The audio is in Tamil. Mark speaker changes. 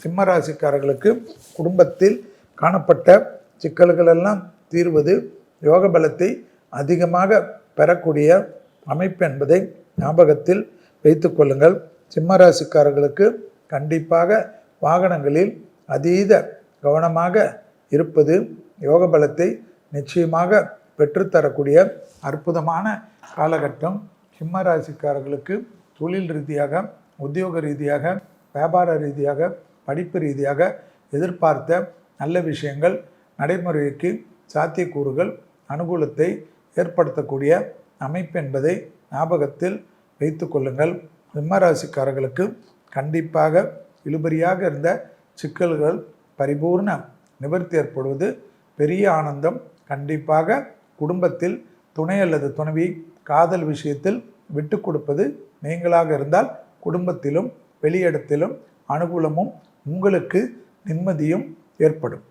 Speaker 1: சிம்மராசிக்காரர்களுக்கு குடும்பத்தில் காணப்பட்ட சிக்கல்கள் எல்லாம் தீர்வது யோக பலத்தை அதிகமாக பெறக்கூடிய அமைப்பு என்பதை ஞாபகத்தில் வைத்து கொள்ளுங்கள். சிம்மராசிக்காரர்களுக்கு கண்டிப்பாக வாகனங்களில் அதீத கவனமாக இருப்பது யோக பலத்தை நிச்சயமாக பெற்றுத்தரக்கூடிய அற்புதமான காலகட்டம். சிம்மராசிக்காரர்களுக்கு தொழில் ரீதியாக, உத்தியோக ரீதியாக, வியாபார ரீதியாக, படிப்பு ரீதியாக எதிர்பார்த்த நல்ல விஷயங்கள் நடைமுறைக்கு சாத்தியக்கூறுகள் அனுகூலத்தை ஏற்படுத்தக்கூடிய அமைப்பு என்பதை ஞாபகத்தில் வைத்து கொள்ளுங்கள். சிம்மராசிக்காரர்களுக்கு கண்டிப்பாக இழுபறியாக இருந்த சிக்கல்கள் பரிபூர்ண நிவர்த்தி ஏற்படுவது பெரிய ஆனந்தம். கண்டிப்பாக குடும்பத்தில் துணை அல்லது துணைவி காதல் விஷயத்தில் விட்டு கொடுப்பது நீங்களாக இருந்தால் குடும்பத்திலும் வெளியிடத்திலும் அனுகூலமும் உங்களுக்கு நிம்மதியும் ஏற்படும்.